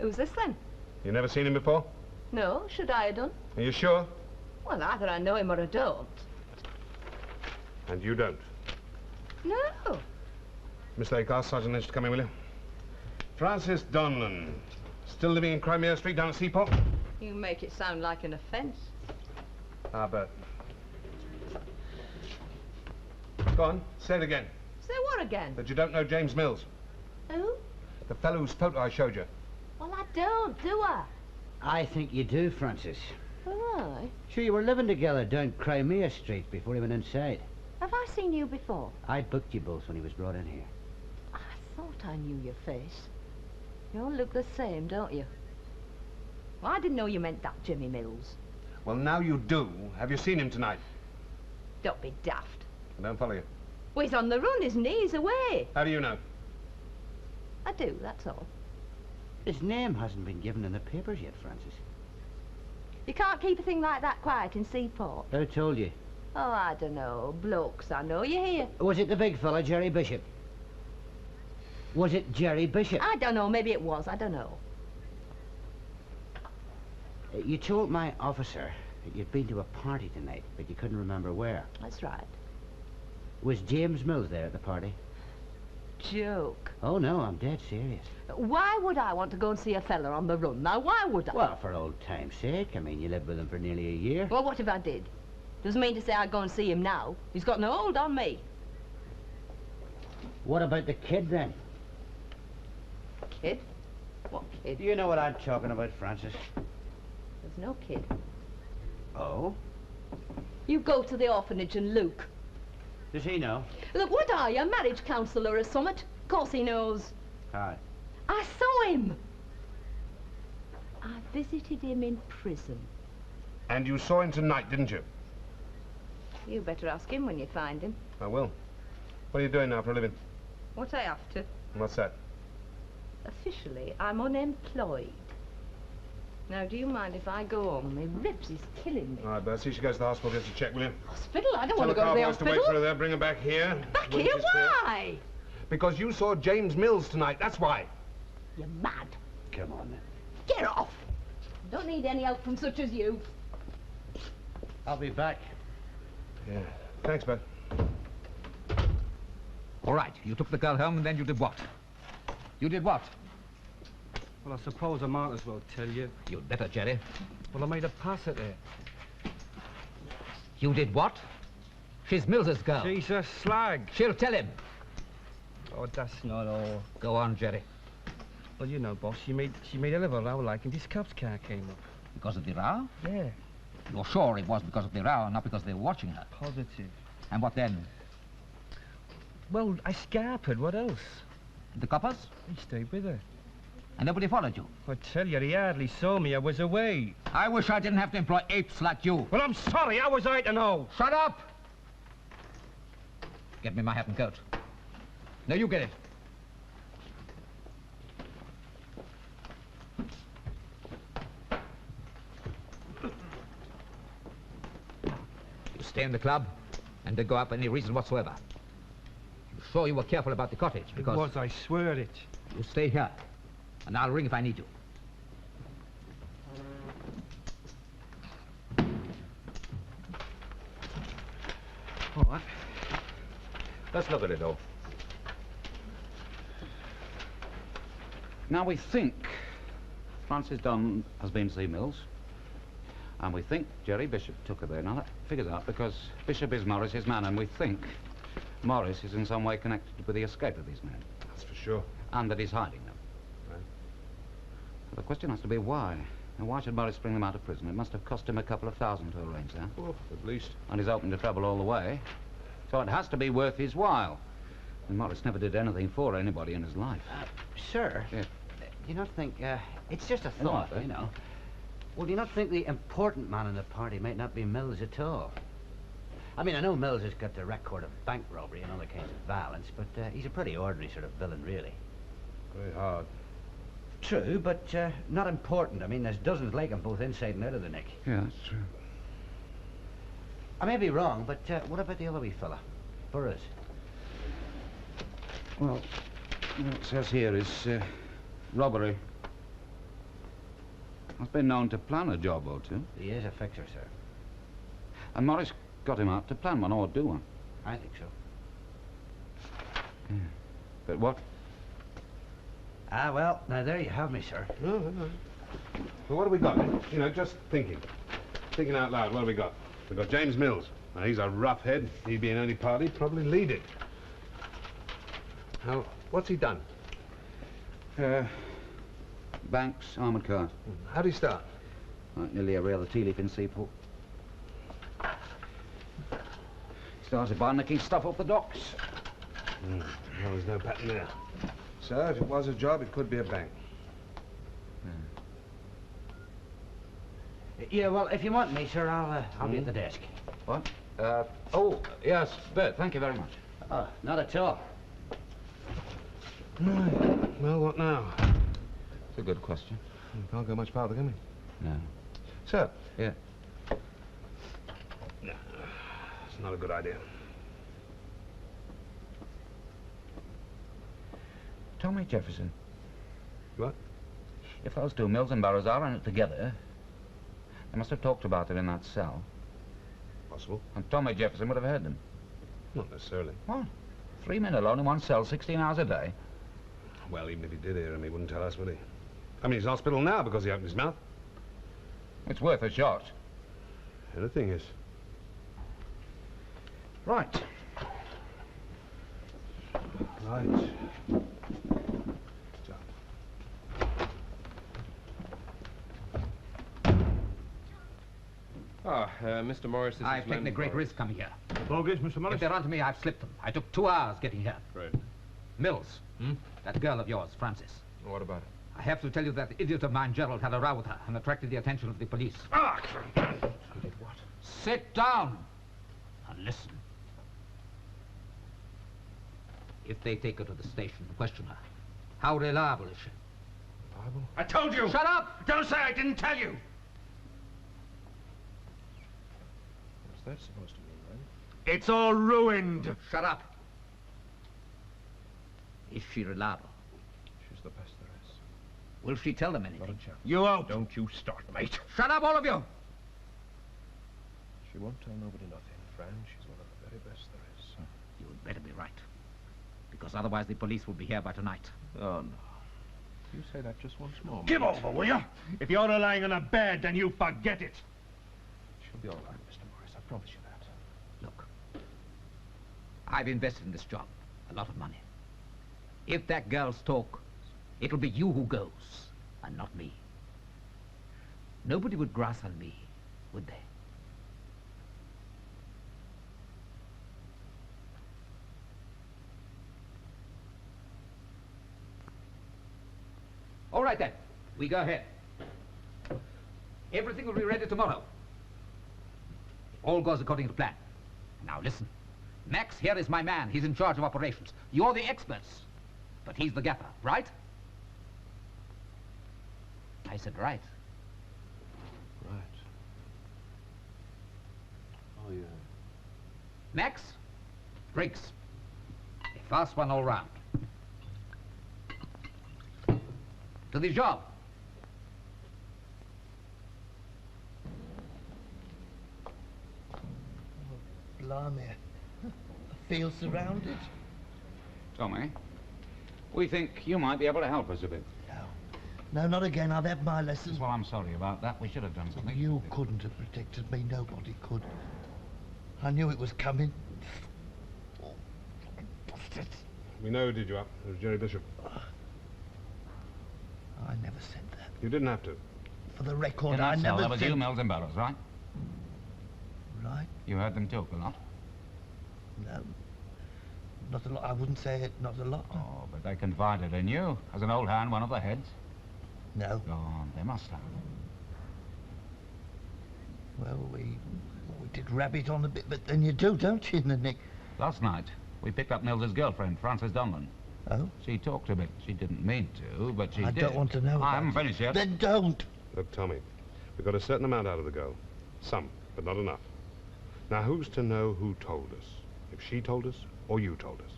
Who's this, then? You never seen him before? No, should I have done? Are you sure? Well, either I know him or I don't. And you don't? No. Miss Lake, ask Sergeant Lynch to come in, will you? Francis Donlan. Still living in Crimea Street down at Seaport? You make it sound like an offence. Ah, but... Go on, say it again. Say what again? That you don't know James Mills. Who? The fellow whose photo I showed you. Well, I don't, do I? I think you do, Francis. Aye. Sure, you were living together down Crimea Street before he went inside. Have I seen you before? I booked you both when he was brought in here. I thought I knew your face. You all look the same, don't you? Well, I didn't know you meant that Jimmy Mills. Well, now you do. Have you seen him tonight? Don't be daft. I don't follow you. Well, he's on the run, isn't he? He's away. How do you know? I do, that's all. His name hasn't been given in the papers yet, Francis. You can't keep a thing like that quiet in Seaport. Who told you? Oh, I don't know. Blokes, I know. You hear? Was it the big fella, Jerry Bishop? Was it Jerry Bishop? I don't know. Maybe it was. I don't know. You told my officer that you'd been to a party tonight, but you couldn't remember where. That's right. Was James Mills there at the party? Joke. Oh, no, I'm dead serious. Why would I want to go and see a fella on the run? Now, why would I? Well, for old time's sake. I mean, you lived with him for nearly a year. Well, what if I did? Doesn't mean to say I'd go and see him now. He's got no hold on me. What about the kid, then? Kid? What kid? You know what I'm talking about, Francis. There's no kid. Oh? You go to the orphanage and look. Does he know? Look, what are you, a marriage counsellor or something? Of course he knows. Hi. I saw him. I visited him in prison. And you saw him tonight, didn't you? You better ask him when you find him. I will. What are you doing now for a living? What I have to. What's that? Officially, I'm unemployed. Now, do you mind if I go on? My ribs is killing me. All right, Bertie, she goes to the hospital, gets a check, will you? Hospital? I don't Tell want to go to the to hospital. wait for her there, bring her back here. Back when here? she's clear. Why? Because you saw James Mills tonight, that's why. You're mad. Come on, then. Get off. Don't need any help from such as you. I'll be back. Yeah. Thanks, Bert. All right, you took the girl home, and then you did what? You did what? Well, I suppose I might as well tell you. You'd better, Jerry. Well, I made a pass at her. You did what? She's Mills's girl. She's a slag. She'll tell him. Oh, that's not all. Go on, Jerry. Well, you know, boss, she made a hell of a row, like, and this cop's car came up. Because of the row? Yeah, You're sure it was because of the row, not because they were watching her? positive. And what then? Well, I scarpered, what else? The coppers? He stayed with her. And nobody followed you? I tell you, he hardly saw me, I was away. I wish I didn't have to employ apes like you. Well, I'm sorry, how was I to know? Shut up! Get me my hat and coat. No, you get it. You stay in the club and don't go up for any reason whatsoever. You sure you were careful about the cottage? Because It was, I swear it. you stay here, and I'll ring if I need you. All right. Let's look at it all. Now we think Francis Dunn has been to see Mills, and we think Jerry Bishop took her there. Now that figures out because Bishop is Morris's man, and we think Morris is in some way connected with the escape of these men, That's for sure. and that he's hiding them. Right. The question has to be why. Now, why should Morris bring them out of prison? It must have cost him a couple of thousand to arrange that. Oh, at least. And he's open to trouble all the way. So it has to be worth his while. And Morris never did anything for anybody in his life. Sir? Yes. Do you not think, it's just a No, thought, eh? you know. Well, do you not think the important man in the party might not be Mills at all? I mean, I know Mills has got the record of bank robbery and other kinds of violence, but he's a pretty ordinary sort of villain, really. Very hard. True, but not important. I mean, there's dozens like him both inside and out of the neck. Yeah, that's true. I may be wrong, but what about the other wee fella? Burroughs? Well, what it says here is robbery. has been known to plan a job or two. He is a fixer, sir. And Morris got him out to plan one or do one. I think so. Yeah. But what? Ah, well, now there you have me, sir. No. Well, what have we got? You know, just thinking. Thinking out loud, what have we got? We've got James Mills. Now, he's a rough head. He'd be in any party, probably lead it. Now, what's he done? Banks, armoured cars. How'd he start? Like nearly every other tea leaf in Seaport. Started by nicking stuff off the docks. Well, there's no pattern there. So, if it was a job, it could be a bank. Yeah, well, if you want me, sir, I'll be at the desk. What? Oh, yes, Bert, thank you very much. Oh, not at all. Right. Well, what now? It's a good question. We can't go much farther, can we? No. Sir? Yeah. No, it's not a good idea. Tommy Jefferson. What? If those two Mills and Barrows are in it together, they must have talked about it in that cell. Possible. And Tommy Jefferson would have heard them. Not necessarily. What? 3 men alone in one cell, 16 hours a day? Well, even if he did hear him, he wouldn't tell us, would he? I mean, he's in hospital now because he opened his mouth. It's worth a shot. Anything is. Right. Right. Mr. Morris, this I've is taken a great Morris. risk coming here. Bogus, Mr. Morris? If they're onto me, I've slipped them. I took 2 hours getting here. Right. Mills, that girl of yours, Frances. What about it? I have to tell you that the idiot of mine, Gerald, had a row with her and attracted the attention of the police. Ah! He did what? Sit down and listen. If they take her to the station and question her, how reliable is she? Bible? I told you! Shut up! Don't say I didn't tell you! What's that supposed to mean, then? It's all ruined! Shut up. Is she reliable? She's the best there is. Will she tell them Not a anything? chance. You out! Don't you start, mate. Shut up, all of you! She won't tell nobody nothing, Fran. She's one of the very best there is. You'd better be right. Because otherwise the police will be here by tonight. Oh, no. You say that just once more, Give mate. over, will you? If you're lying on a bed, then you forget it. She'll be all right, Mr. Morris. I promise you that. Look, I've invested in this job a lot of money. If that girl's talk, it'll be you who goes, and not me. Nobody would grass on me, would they? All right, then. We go ahead. Everything will be ready tomorrow. All goes according to plan. Now, listen. Max here is my man. He's in charge of operations. You're the experts. But he's the gaffer, right? I said right. Right. Oh, yeah. Max, drinks. A fast one all round. To the job. Blimey. I feel surrounded. Tommy, we think you might be able to help us a bit. No, not again. I've had my lessons. Well, I'm sorry about that. We should have done something. You couldn't have protected me. Nobody could. I knew it was coming. Oh, fucking bastards. We know who did you up. It was Jerry Bishop. I never said that. You didn't have to. For the record, In I that cell, never there was said... you, Mills and Barrows, right? Right? You heard them talk a lot. No. Not a lot. I wouldn't say it. Not a lot. Oh, but they confided in you. As an old hand, one of the heads. No. Oh, they must have. Well, we did rabbit on a bit, but then you do, don't you, in the nick? Last night, we picked up Mills's girlfriend, Frances Donlan. Oh? She talked a bit. She didn't mean to, but she I did. don't want to know I about haven't it. finished yet. Then don't. Look, Tommy, we got a certain amount out of the girl. Some, but not enough. Now, who's to know who told us? If she told us, or you told us?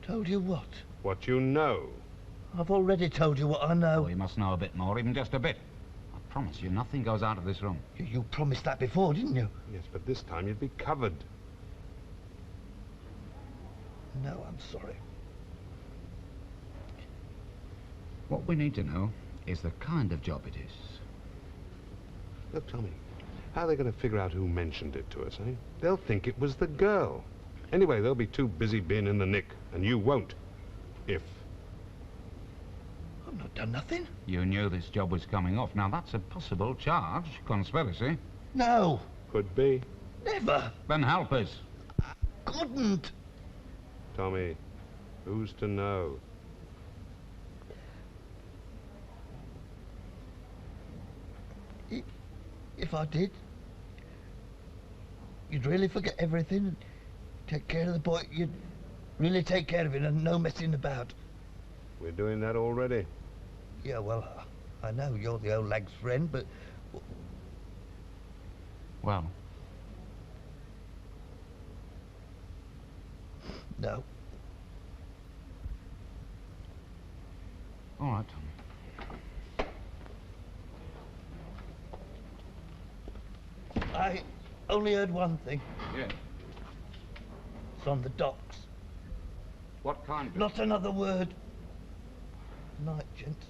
Told you what? What you know. I've already told you what I know. Oh, you must know a bit more, even just a bit. I promise you, nothing goes out of this room. You promised that before, didn't you? Yes, but this time you'd be covered. No, I'm sorry. What we need to know is the kind of job it is. Look, Tommy, how are they going to figure out who mentioned it to us, eh? They'll think it was the girl. Anyway, they'll be too busy being in the nick, and you won't. If. I've not done nothing. You knew this job was coming off. Now, that's a possible charge. Conspiracy. No, Could be. never. Then help us. Couldn't. Tommy, who's to know? If I did, you'd really forget everything and take care of the boy. You'd really take care of it and no messing about. We're doing that already. Yeah, well, I know you're the old lag's friend, but Well, no. all right, Tommy. I only heard one thing. Yeah. It's on the docks. What kind of... Not another word. Night, gents.